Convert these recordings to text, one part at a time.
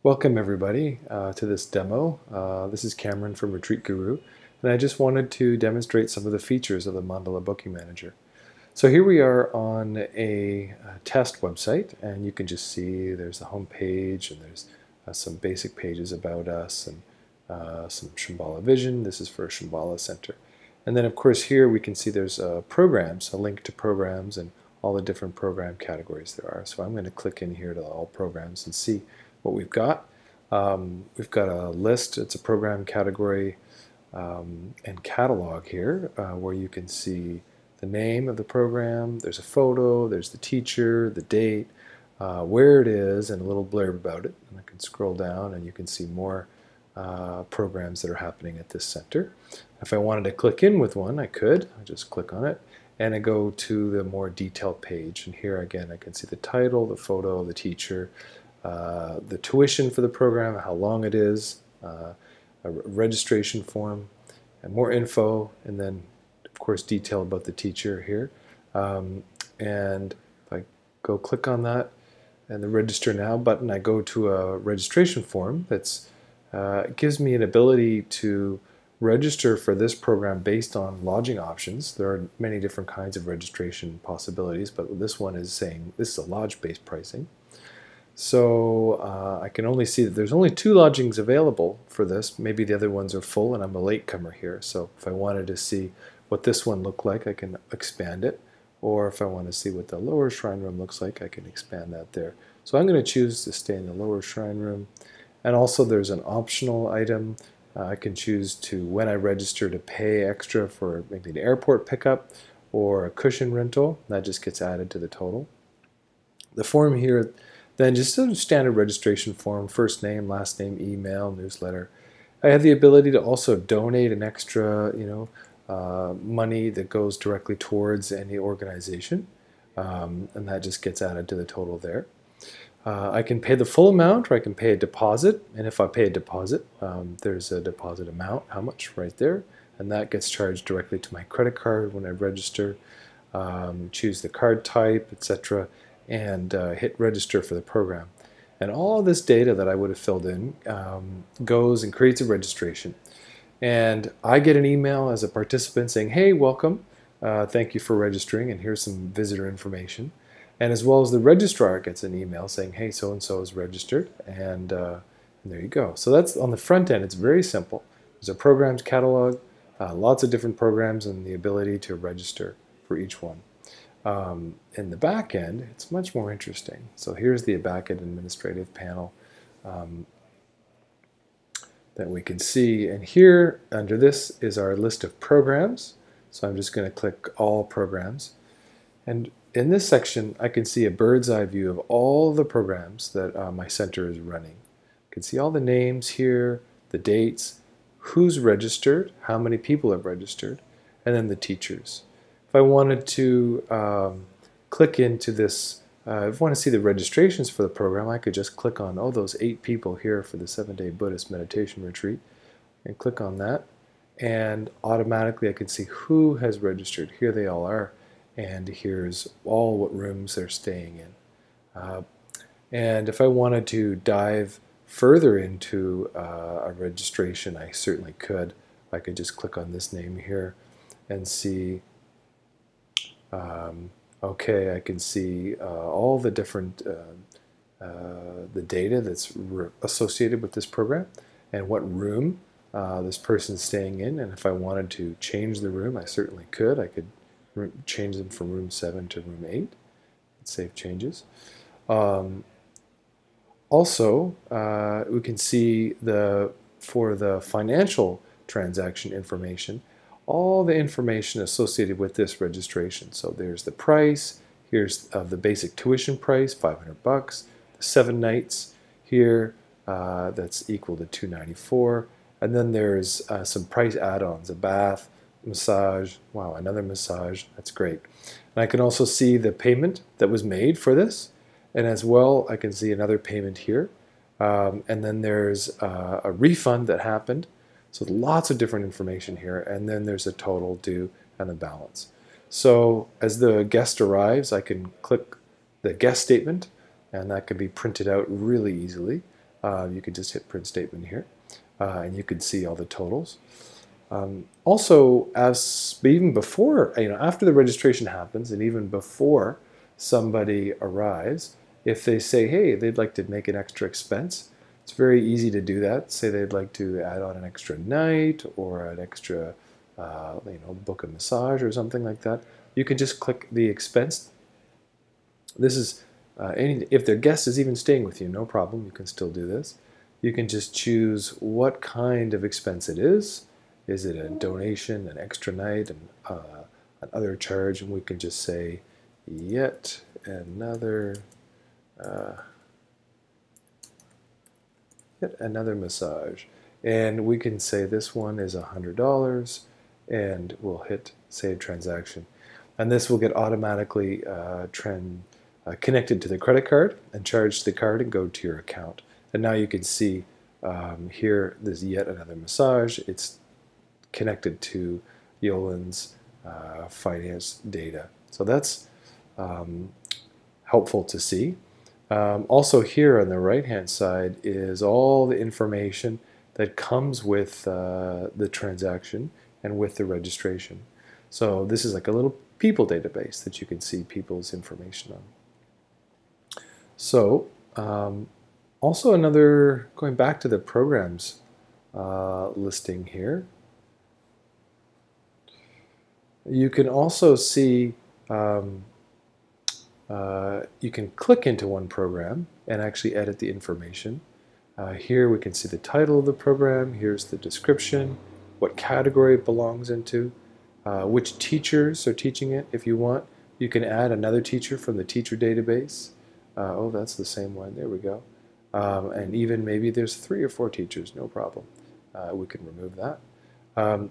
Welcome everybody to this demo. This is Cameron from Retreat Guru, and I just wanted to demonstrate some of the features of the Mandala Booking Manager. So here we are on a test website, and you can just see there's the home page, and there's some basic pages about us, and some Shambhala vision. This is for Shambhala Center. And then of course here we can see there's programs, a link to programs, and all the different program categories there are. So I'm going to click in here to all programs and see what we've got. We've got a list, it's a program category and catalog here where you can see the name of the program, there's a photo, there's the teacher, the date, where it is, and a little blurb about it. And I can scroll down and you can see more programs that are happening at this center. If I wanted to click in with one, I could. I just click on it and I go to the more detailed page. And here again I can see the title, the photo, the teacher, the tuition for the program, how long it is, a registration form, and more info, and then of course detail about the teacher here. And if I go click on that and the register now button, I go to a registration form that's gives me an ability to register for this program based on lodging options. There are many different kinds of registration possibilities, but this one is saying this is a lodge-based pricing. So I can only see that there's only 2 lodgings available for this. Maybe the other ones are full and I'm a latecomer here. So if I wanted to see what this one looked like, I can expand it. Or if I want to see what the lower shrine room looks like, I can expand that there. So I'm going to choose to stay in the lower shrine room. And also there's an optional item. I can choose to, when I register, to pay extra for maybe an airport pickup or a cushion rental. That just gets added to the total. The form here, then just a standard registration form, first name, last name, email, newsletter. I have the ability to also donate an extra, money that goes directly towards any organization, and that just gets added to the total there. I can pay the full amount, or I can pay a deposit, and if I pay a deposit, there's a deposit amount, how much, right there, and that gets charged directly to my credit card when I register. Choose the card type, etc., and hit register for the program. And all this data that I would have filled in goes and creates a registration. And I get an email as a participant saying, hey, welcome, thank you for registering, and here's some visitor information. And as well as the registrar gets an email saying, hey, so-and-so is registered, and there you go. So that's on the front end. It's very simple. There's a programs catalog, lots of different programs, and the ability to register for each one. In the back end, it's much more interesting. So here's the back end administrative panel that we can see. And here, under this, is our list of programs. So I'm just going to click all programs. And in this section, I can see a bird's eye view of all the programs that my center is running. I can see all the names here, the dates, who's registered, how many people have registered, and then the teachers. If I wanted to click into this, if I want to see the registrations for the program, I could just click on, those 8 people here for the 7-day Buddhist meditation retreat, and click on that, and automatically I can see who has registered. Here they all are, and here's all what rooms they're staying in. And if I wanted to dive further into a registration, I certainly could. I could just click on this name here and see okay, I can see all the different the data that's associated with this program and what room this person's staying in. And if I wanted to change the room, I certainly could. I could change them from room 7 to room 8. Save changes. Also, we can see for the financial transaction information, all the information associated with this registration. So there's the price, here's the basic tuition price, $500, the 7 nights here, that's equal to $294, and then there's some price add-ons, a bath, massage, wow, another massage, that's great. And I can also see the payment that was made for this, and as well I can see another payment here, and then there's a refund that happened. So lots of different information here, and then there's a total due and the balance. So as the guest arrives, I can click the guest statement, and that can be printed out really easily. You could just hit print statement here, and you could see all the totals. Also, even before, after the registration happens, and even before somebody arrives, if they say, hey, they'd like to make an extra expense, it's very easy to do that. Say they'd like to add on an extra night or an extra, book a massage or something like that. You can just click the expense. This is if their guest is even staying with you, no problem. You can still do this. You can just choose what kind of expense it is. Is it a donation, an extra night, another charge? And we can just say, yet another massage. And we can say this one is $100, and we'll hit Save Transaction. And this will get automatically connected to the credit card and charge the card and go to your account. And now you can see here, there's yet another massage. It's connected to Yolan's finance data. So that's helpful to see. Also here on the right-hand side is all the information that comes with the transaction and with the registration. So this is like a little people database that you can see people's information on. So also going back to the programs listing here, you can also see, you can click into one program and actually edit the information. Here we can see the title of the program, here's the description, what category it belongs into, which teachers are teaching it. If you want, you can add another teacher from the teacher database. Oh, that's the same one, there we go. And even maybe there's 3 or 4 teachers, no problem. We can remove that.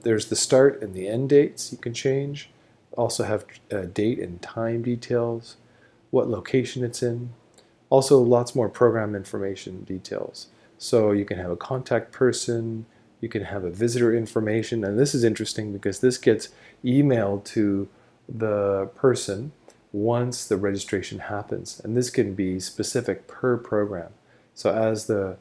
There's the start and the end dates you can change. Also have date and time details, what location it's in. Also lots more program information details. So you can have a contact person, you can have a visitor information, and this is interesting because this gets emailed to the person once the registration happens. And this can be specific per program. So as the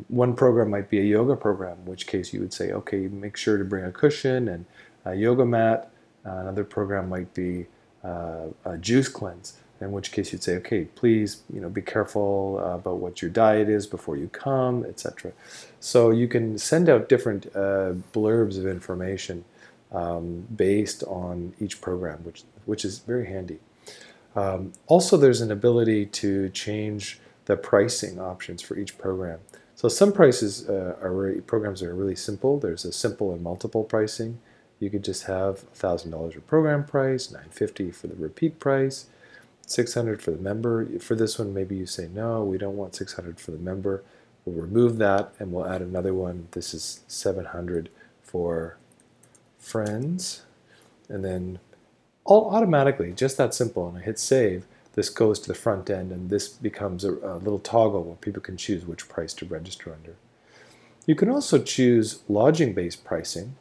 one program might be a yoga program, in which case you would say, okay, make sure to bring a cushion and a yoga mat. Another program might be a juice cleanse, in which case you'd say, okay, please, be careful about what your diet is before you come, etc. So you can send out different blurbs of information based on each program, which is very handy. Also, there's an ability to change the pricing options for each program. So some programs are really simple. There's a simple and multiple pricing. You could just have $1,000 for program price, $950 for the repeat price, $600 for the member. For this one, maybe you say, no, we don't want $600 for the member. We'll remove that and we'll add another one. This is $700 for friends. And then all automatically, just that simple, and I hit save, this goes to the front end, and this becomes a little toggle where people can choose which price to register under. You can also choose lodging-based pricing,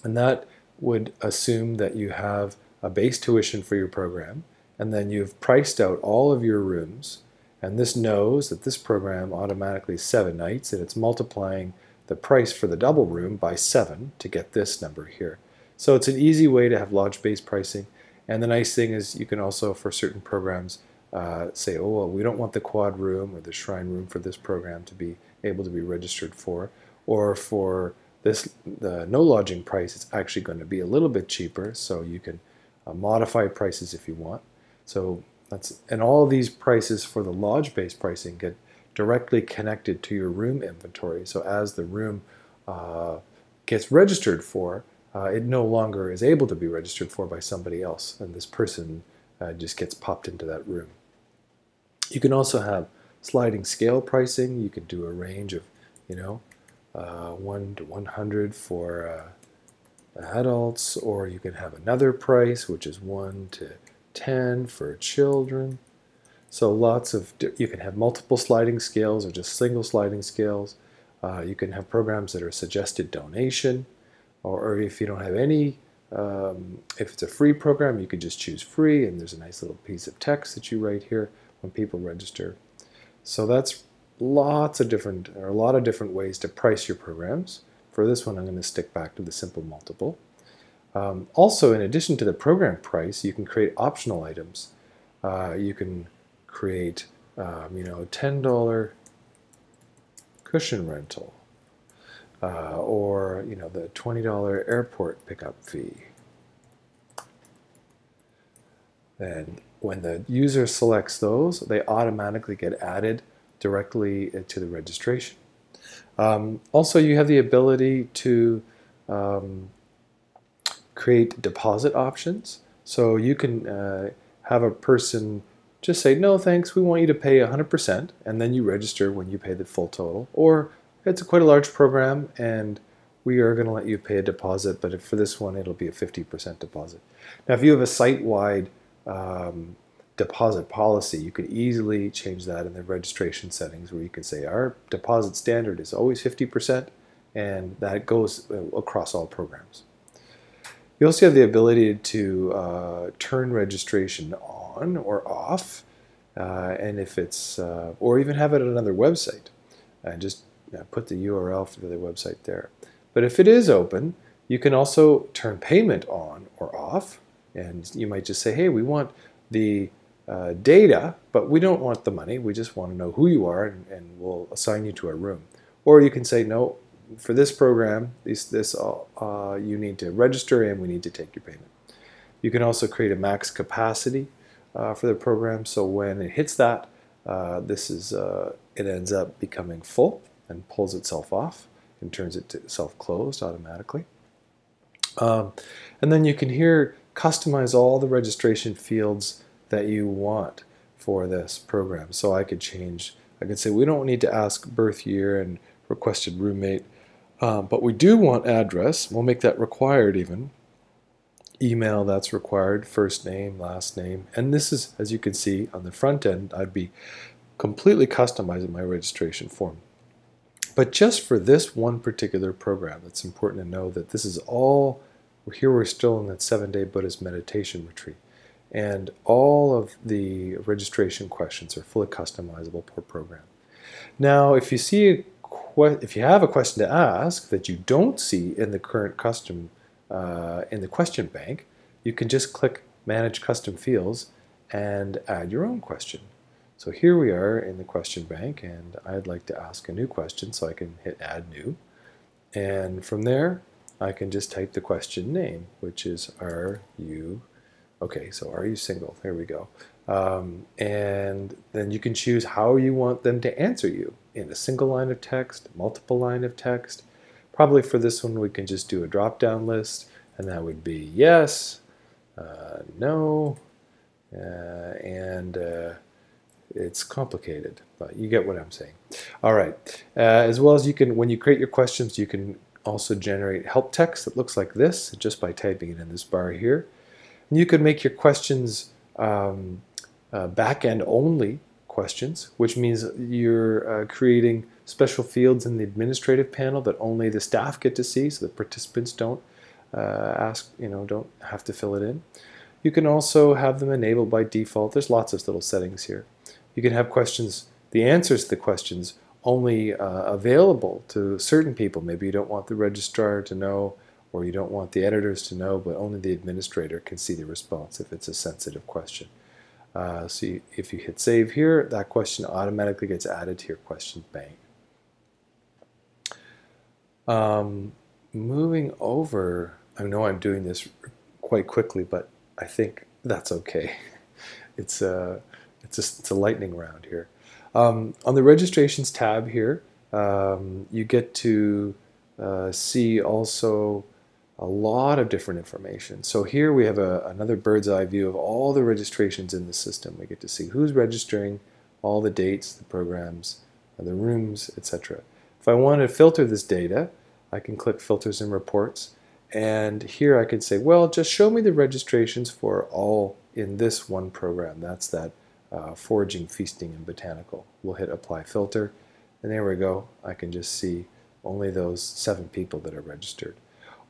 and that would assume that you have a base tuition for your program, and then you've priced out all of your rooms, and this knows that this program automatically is 7 nights, and it's multiplying the price for the double room by 7 to get this number here. So it's an easy way to have lodge-based pricing. And the nice thing is you can also, for certain programs, say, oh, well, we don't want the quad room or the shrine room for this program to be able to be registered for. Or for the no lodging price, it's actually going to be a little bit cheaper, so you can modify prices if you want. So and all these prices for the lodge-based pricing get directly connected to your room inventory. So as the room gets registered for, it no longer is able to be registered for by somebody else, and this person just gets popped into that room. You can also have sliding scale pricing. You can do a range of, 1 to 100 for adults, or you can have another price, which is 1 to 10 for children. So you can have multiple sliding scales or just single sliding scales. You can have programs that are suggested donation. Or if you don't have any, if it's a free program, you can just choose free, and there's a nice little piece of text that you write here when people register. So that's lots of different, or a lot of different ways to price your programs. For this one, I'm going to stick back to the simple multiple. Also, in addition to the program price, you can create optional items. You can create, $10 cushion rental, or the $20 airport pickup fee. And when the user selects those, they automatically get added directly to the registration. Also, you have the ability to create deposit options. So you can have a person just say, no thanks, we want you to pay 100%, and then you register when you pay the full total. Or it's quite a large program and we are going to let you pay a deposit, but for this one it'll be a 50% deposit. Now if you have a site-wide deposit policy, you can easily change that in the registration settings, where you can say our deposit standard is always 50%, and that goes across all programs. You also have the ability to turn registration on or off, and if it's or even have it on another website, and just put the URL for the website there. But if it is open, you can also turn payment on or off, and you might just say, hey, we want the data, but we don't want the money, we just want to know who you are, and we'll assign you to a room. Or you can say, no, for this program, you need to register and we need to take your payment. You can also create a max capacity for the program, so when it hits that, it ends up becoming full and pulls itself off and turns it to self-closed automatically. And then you can here customize all the registration fields that you want for this program. So I could say we don't need to ask birth year and requested roommate, but we do want address. We'll make that required even. Email, that's required, first name, last name. And this is, as you can see on the front end, I'd be completely customizing my registration form. But just for this one particular program, it's important to know that this is all, here we're still in that 7-day Buddhist meditation retreat. And all of the registration questions are fully customizable per program. Now, if you have a question to ask that you don't see in the current custom in the question bank, you can just click Manage Custom Fields and add your own question. So here we are in the question bank, and I'd like to ask a new question, so I can hit Add New. And from there, I can just type the question name, which is are you single? There we go. And then you can choose how you want them to answer you, in a single line of text, multiple line of text. Probably for this one we can just do a drop-down list, and that would be yes, no, and it's complicated, but you get what I'm saying. All right, as well as when you create your questions, you can also generate help text that looks like this just by typing it in this bar here. And you can make your questions back-end only questions, which means you're creating special fields in the administrative panel that only the staff get to see, so the participants don't don't have to fill it in. You can also have them enabled by default. There's lots of little settings here. You can have questions, the answers to the questions, only available to certain people. Maybe you don't want the registrar to know, or you don't want the editors to know, but only the administrator can see the response if it's a sensitive question. So if you hit save here, that question automatically gets added to your questions bank. Moving over, I know I'm doing this quite quickly, but I think that's okay. It's a lightning round here. On the registrations tab here, you get to see also a lot of different information. So here we have another bird's eye view of all the registrations in the system. We get to see who's registering, all the dates, the programs, the rooms, etc. If I want to filter this data, I can click Filters and Reports, and here I can say, well, just show me the registrations for all in this one program. That's that Foraging, Feasting, and Botanical. We'll hit Apply Filter, and there we go. I can just see only those 7 people that are registered.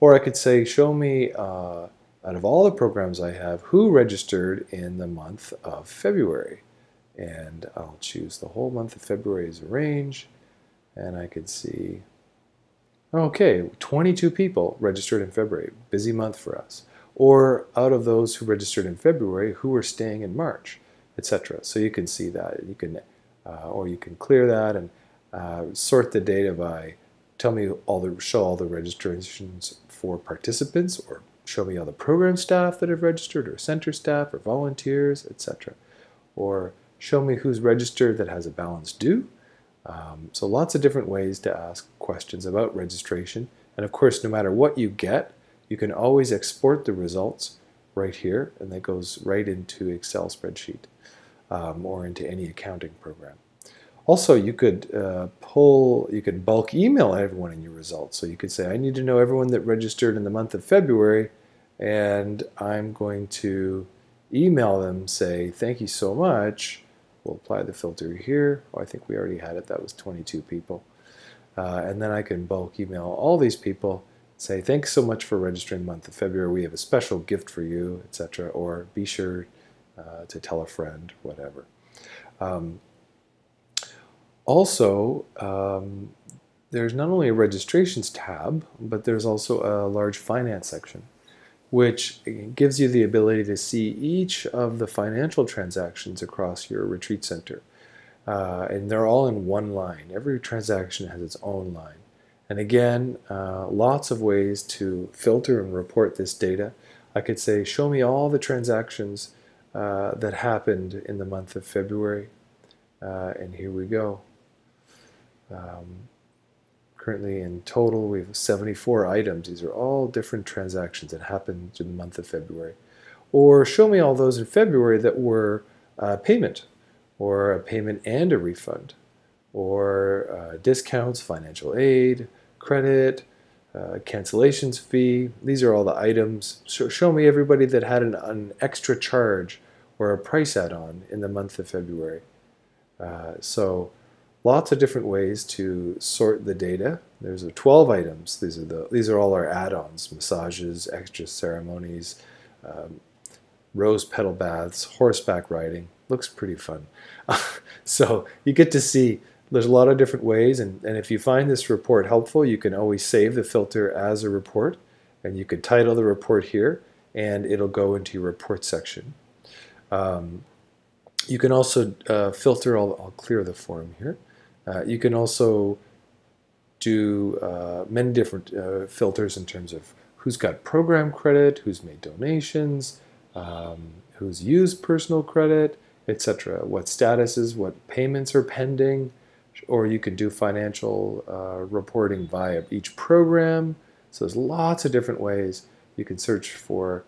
Or I could say, show me, out of all the programs I have, who registered in the month of February. and I'll choose the whole month of February as a range, and I could see, okay, 22 people registered in February, busy month for us. Or out of those who registered in February, who were staying in March, etc. So you can see that. You can, or you can clear that and sort the data by show all the registrations for participants, or show me all the program staff that have registered, or center staff, or volunteers, etc. Or show me who's registered that has a balance due. So lots of different ways to ask questions about registration. And of course, no matter what you get, you can always export the results right here, and that goes right into Excel spreadsheet or into any accounting program. Also, you could you could bulk email everyone in your results. So you could say, I need to know everyone that registered in the month of February, and I'm going to email them, say, thank you so much. We'll apply the filter here. Oh, I think we already had it. That was 22 people. And then I can bulk email all these people, say, thanks so much for registering the month of February. We have a special gift for you, etc. Or be sure to tell a friend, whatever. Also, there's not only a registrations tab, but there's also a large finance section, which gives you the ability to see each of the financial transactions across your retreat center. And they're all in one line. Every transaction has its own line. And again, lots of ways to filter and report this data. I could say, show me all the transactions that happened in the month of February. And here we go. Currently in total we have 74 items. These are all different transactions that happened in the month of February. Or show me all those in February that were payment, or a payment and a refund, or discounts, financial aid, credit, cancellations fee. These are all the items. So show me everybody that had an extra charge or a price add-on in the month of February. So lots of different ways to sort the data. There's 12 items. These are all our add-ons: massages, extra ceremonies, rose petal baths, horseback riding. Looks pretty fun. So you get to see there's a lot of different ways, and if you find this report helpful, you can always save the filter as a report, and you could title the report here, and it'll go into your report section. You can also filter, I'll clear the form here. You can also do many different filters in terms of who's got program credit, who's made donations, who's used personal credit, etc. What statuses, what payments are pending, or you can do financial reporting via each program. So there's lots of different ways you can search for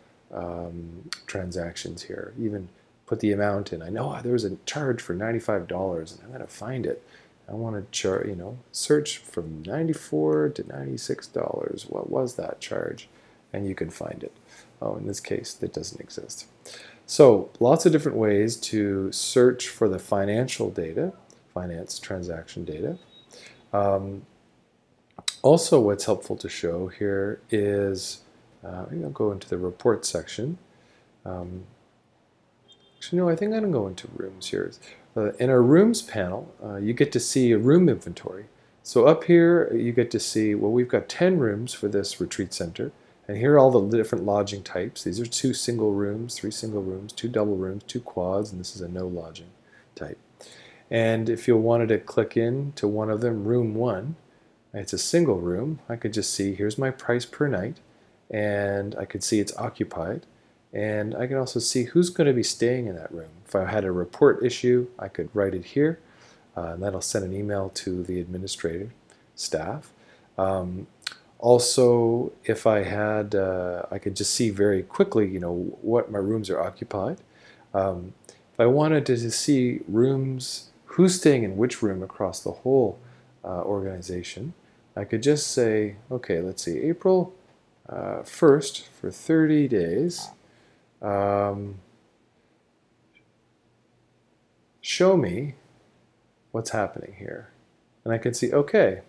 transactions here. Even put the amount in. I know there was a charge for $95, and I'm going to find it. I want to search from $94 to $96. What was that charge? And you can find it. Oh, in this case, that doesn't exist. So lots of different ways to search for the financial data, finance transaction data. Also, what's helpful to show here is, maybe I'll go into the report section. Actually, no, I think I'm going to go into rooms here. In our rooms panel, you get to see a room inventory. So up here, you get to see, well, we've got 10 rooms for this retreat center. And here are all the different lodging types. These are 2 single rooms, 3 single rooms, 2 double rooms, 2 quads, and this is a no lodging type. And if you wanted to click in to one of them, room 1, it's a single room. I could just see, here's my price per night, and I could see it's occupied. And I can also see who's going to be staying in that room. If I had a report issue, I could write it here, and that'll send an email to the administrative staff. Also, if I had, I could just see very quickly, what my rooms are occupied. If I wanted to see rooms, who's staying in which room across the whole organization, I could just say, okay, let's see, April 1st for 30 days. Show me what's happening here. And I can see, okay,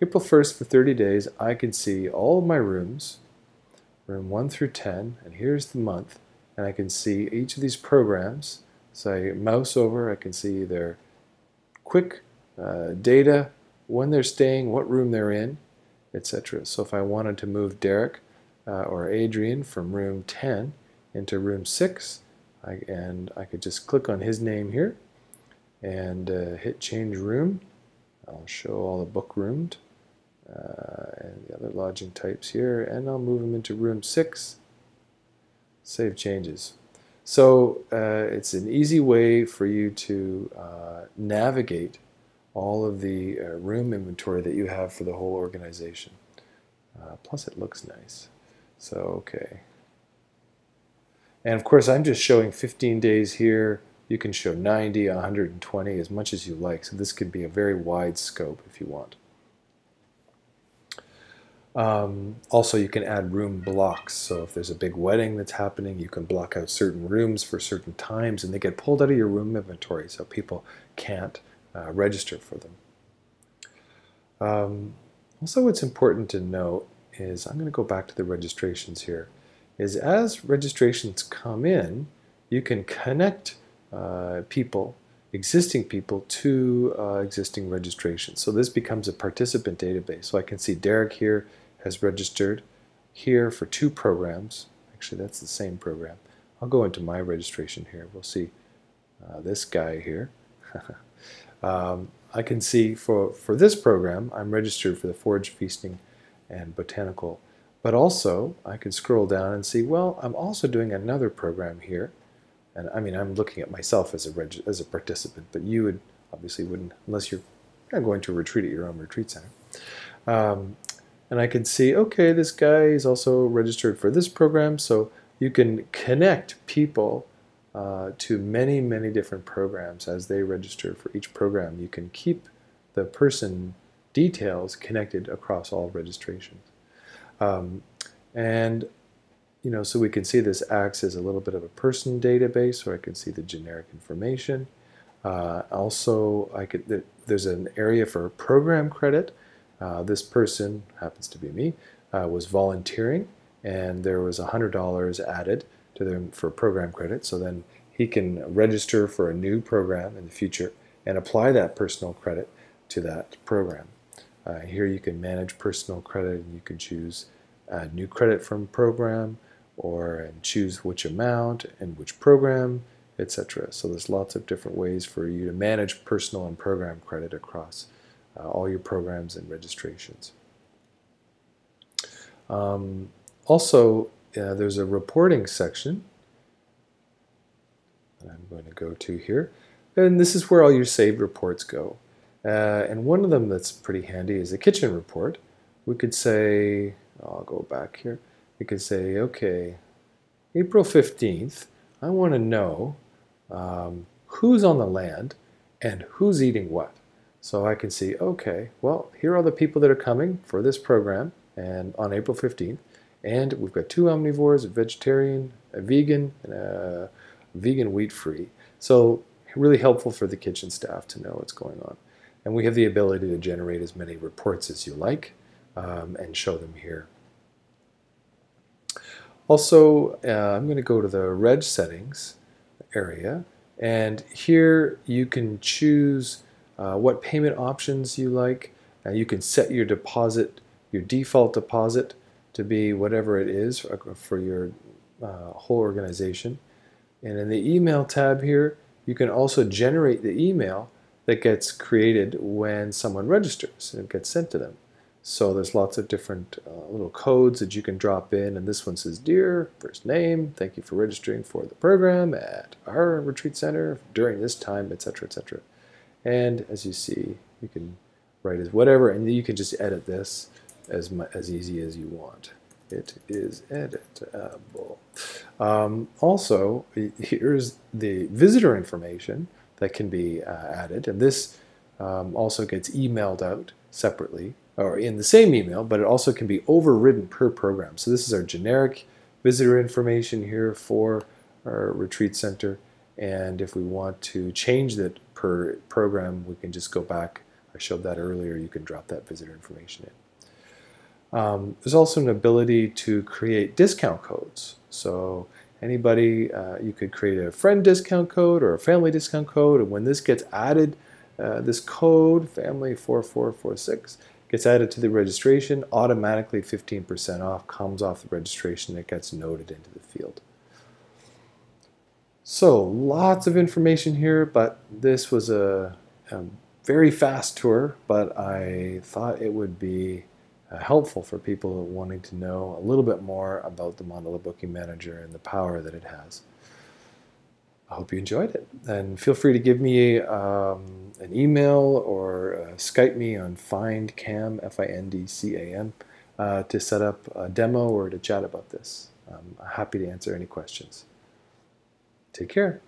April 1st for 30 days, I can see all of my rooms, room 1 through 10, and here's the month, and I can see each of these programs. So I mouse over, I can see their quick data, when they're staying, what room they're in, etc. So if I wanted to move Derek or Adrian from room 10 into room 6, I could just click on his name here and hit change room. I'll show all the book rooms and the other lodging types here, and I'll move them into room 6. Save changes. So it's an easy way for you to navigate all of the room inventory that you have for the whole organization. Plus it looks nice. So okay. And of course I'm just showing 15 days here. You can show 90, 120, as much as you like. So this could be a very wide scope if you want. Also, you can add room blocks. So if there's a big wedding that's happening, you can block out certain rooms for certain times, and they get pulled out of your room inventory so people can't register for them. Also, what's important to note is, I'm going to go back to the registrations here, is as registrations come in, you can connect people, existing people, to existing registrations. So this becomes a participant database. So I can see Derek here has registered here for 2 programs. Actually, that's the same program. I'll go into my registration here. We'll see this guy here. I can see for this program, I'm registered for the Forage, Feasting, and Botanical. But also, I can scroll down and see, well, I'm also doing another program here. And I mean, I'm looking at myself as a participant, but you would obviously wouldn't, unless you're going to a retreat at your own retreat center. And I can see, okay, this guy is also registered for this program, so you can connect people to many, many different programs as they register for each program. You can keep the person details connected across all registrations. And you know, so we can see this acts as a little bit of a person database, where I can see the generic information. Also, there's an area for program credit. This person happens to be me, was volunteering, and there was $100 added to them for program credit. So then he can register for a new program in the future and apply that personal credit to that program. Here you can manage personal credit, and you can choose new credit from program, or choose which amount and which program, etc. So there's lots of different ways for you to manage personal and program credit across all your programs and registrations. Also, there's a reporting section that I'm going to go to here, and this is where all your saved reports go. And one of them that's pretty handy is a kitchen report. We could say, I'll go back here, we could say, okay, April 15th, I want to know who's on the land and who's eating what. So I can see, okay, well, here are the people that are coming for this program and on April 15th, and we've got 2 omnivores, a vegetarian, a vegan, and a vegan wheat-free. So really helpful for the kitchen staff to know what's going on. And we have the ability to generate as many reports as you like and show them here. Also, I'm going to go to the reg settings area, and here you can choose what payment options you like. You can set your deposit, your default deposit, to be whatever it is for your whole organization. And in the email tab here, you can also generate the email that gets created when someone registers and gets sent to them. So there's lots of different little codes that you can drop in, and this one says, "Dear first name, thank you for registering for the program at our retreat center during this time," etc., etc. And as you see, you can write as whatever, and you can just edit this as easy as you want. It is editable. Also, here's the visitor information that can be added, and this also gets emailed out separately, or in the same email, but it also can be overridden per program. So this is our generic visitor information here for our retreat center, and if we want to change that per program, we can just go back. I showed that earlier. You can drop that visitor information in. There's also an ability to create discount codes. So Anybody, you could create a friend discount code or a family discount code, and when this gets added, this code, family 4446, gets added to the registration, automatically 15% off comes off the registration. It gets noted into the field. So lots of information here, but this was a very fast tour, but I thought it would be helpful for people wanting to know a little bit more about the Mandala Booking Manager and the power that it has. I hope you enjoyed it, and feel free to give me an email or Skype me on FindCam, F-I-N-D-C-A-M, to set up a demo or to chat about this. I'm happy to answer any questions. Take care.